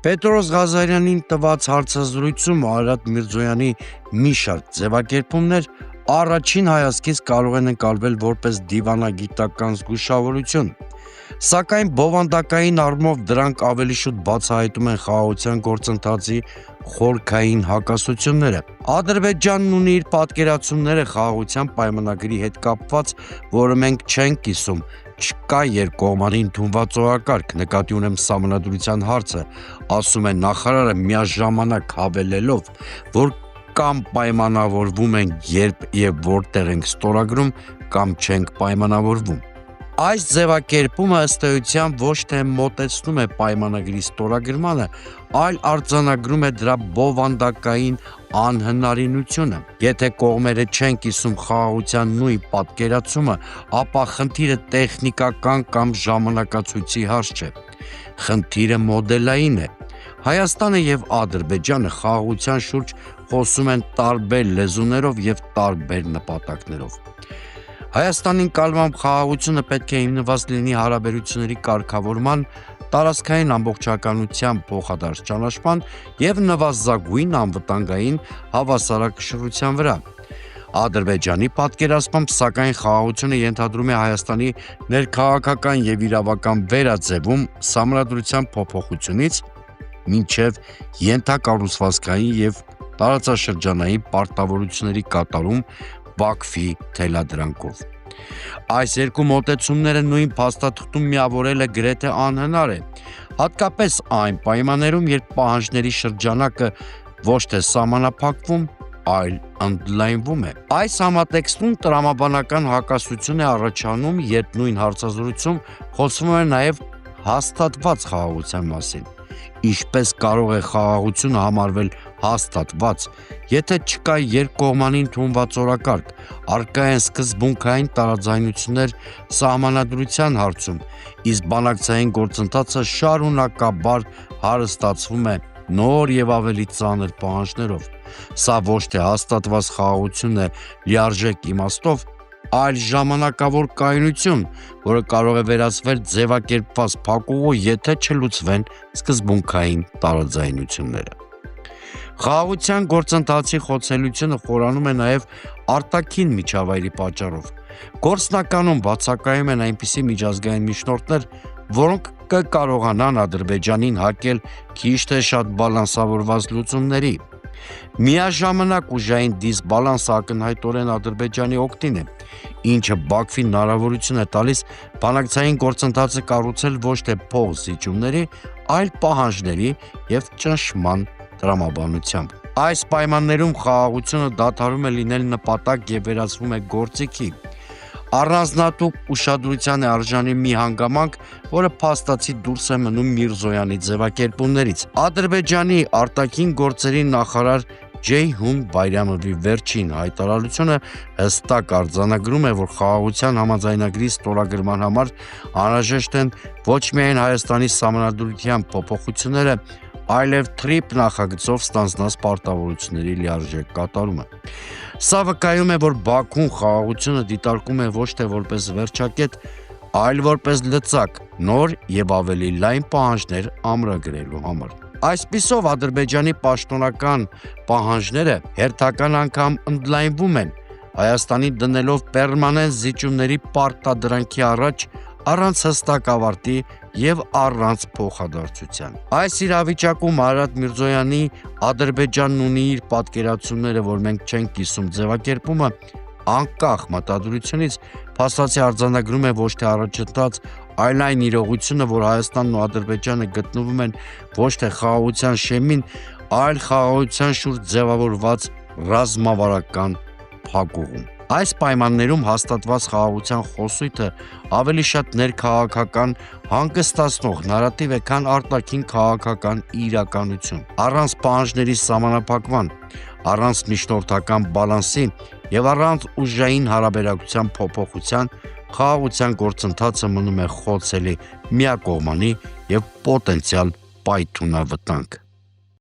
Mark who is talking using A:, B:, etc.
A: Պետրոս Ղազարյանին տված հարցազրույցում Արարատ Միրզոյանի մի շարք ձևակերպումներ առաջին հայացքից կարող են ընկալվել որպես դիվանագիտական զգուշավորություն, սակայն բովանդակային առումով դրանք ավելի շուտ բացահայտում են խաղաղության գործընթացի խորքային հակասությունները։ Ադրբեջանն ունի իր պատկերացումները խաղաղության պայմանագրի հետ կապված, որը մենք չենք կիսում, չկա երկկողմանի ընդունված օրակարգ, նկատի ունեմ սահմանադրության հարցը, ասում է նախարարը միաժամանակ հավելելով, որ կամ պայմանավորվում ենք, երբ եւ որտեղ ենք ստորագրում, կամ չենք պայմանավորվում։ Այս ձևակերպումը ըստ էության ոչ թե մոտեցնում է պայմանագրի ստորագրմանը, այլ արձանագրում է դրա բովանդակային անհնարինությունը։ Եթե կողմերը չեն կիսում խաղաղության նույն պատկերացումը, ապա խնդիրը տեխնիկական կամ ժամանակացույցի հարց չէ։ Խնդիրը մոդելային է։ Հայաստանը եւ Ադրբեջանը խաղաղության շուրջ խոսում են տարբեր լեզուներով եւ տարբեր նպատակներով։ Հայաստանի նկատմամբ խաղաղությունը պետք է հիմնված լինի հարաբերությունների կարգավորման, տարածքային ամբողջականության փոխադարձ ճանաչման եւ նվազագույն անվտանգային հավասարակշռության վրա։ Ադրբեջանի պատկերացմամբ, սակայն խաղաղությունը ենթադրում է Հայաստանի ներքաղաքական եւ իրավական վերաձևում սահմանադրության փոփոխությունից մինչև ենթակառուցվածքային եւ տարածաշրջանային պարտավորությունների կատարում Բաքվի թելադրանքով։ Այս երկու մոտեցումները նույն փաստաթղթում միավորելը գրեթե անհնար է, հատկապես այն պայմաններում, երբ պահանջների շրջանակը ոչ թե սահմանափակվում, այլ ընդլայնվում է։ Այս համատեքստում տրամաբանական հակասություն է առաջանում, երբ նույն հարցազրույցում խոսվում է նաև հաստատված խաղաղության մասին։ Ինչպես կարող է խաղաղությունը համարվել հաստատված, եթե չկա երկկողմանի ընդունված օրակարգ, առկա են սկզբունքային տարաձայնություններ սահմանադրության հարցում, իսկ բանակցային գործընթացը շարունակաբար հարստացվում է նոր եւ ավելի ծանր պահանջներով։ Սա ոչ թե հաստատված խաղաղությունն է լիարժեք իմաստով, այլ ժամանակավոր կայունություն, որը կարող է վերածվել ձևակերպված փակուղու, եթե չլուծվեն սկզբունքային տարաձայնությունները։ Խաղաղության գործընթացի խոցելիությունը խորանում է նաև արտաքին միջավայրի պատճառով։ Գործնականում բացակայում են այնպիսի միջազգային միջնորդներ, որոնք կկարողանան Ադրբեջանին հակել քիչ թե շատ բալանսավորված լուծումների։ Միաժամանակ ուժային դիսբալանսը ակնհայտորեն Ադրբեջանի օգտին է, ինչը Բաքվին հնարավորություն է տալիս բանակցային գործընթացը կառուցել ոչ թե փոխզիջումների, այլ պահանջների եւ ճնշման տրամաբանությամբ։ Այս պայմաններում խաղաղությունը դադարում է լինել նպատակ եւ վերածվում է գործիքի։ Առանձնատուկ ուշադրության է արժանի մի հանգամանք, որը փաստացի դուրս է մնում Միրզոյանի ձևակերպումներից։ Ադրբեջանի արտաքին գործերի նախարար Ջեյհուն Բայրամովի վերջին հայտարարությունը հստակ արձանագրում է, որ խաղաղության համաձայնագրի ստորագրման համար անհրաժեշտ են ոչ միայն Հայաստանի սահմանադրության փոփոխությունները, այլև TRIP նախագծով ստանձնած պարտավորությունների լիարժեք կատարումը։ Սա վկայում է, որ Բաքուն խաղաղությունը դիտարկում է ոչ թե որպես վերջակետ, այլ որպես լծակ նոր եւ ավելի լայն պահանջներ ամրագրելու համար։ Այսպիսով Ադրբեջանի պաշտոնական պահանջները հերթական անգամ ընդլայնվում են, Հայաստանի դնելով պերմանենտ զիջումների պարտադրանքի առաջ առանց հստակ ավարտի եւ առանց փոխադարձության։ Այս իրավիճակում Արարատ Միրզոյանի Ադրբեջանն ունի իր պատկերացումները, որ մենք չենք կիսում ձևակերպումը, անկախ մտադրությունից փաստացի արձանագրում է ոչ թե առաջընթաց, այլ այն իրողությունը, որ Հայաստանն ու Ադրբեջանը գտնվում են ոչ թե խաղաղության շեմին, այլ խաղաղության շուրջ ձևավորված ռազմավարական փակուղում։ Այս պայմաններում հաստատված խաղաղության խոսույթը ավելի շատ ներքաղաքական հանգստացնող նարատիվ է, քան արտաքին քաղաքական իրականություն։ Առանց պահանջների սահմանափակման, առանց միջնորդական բալանսի եւ առանց ուժային հարաբերակցության փոփոխության խաղաղության գործընթացը մնում է խոցելի միակողմանի եւ պոտենցիալ պայթունավտանգ։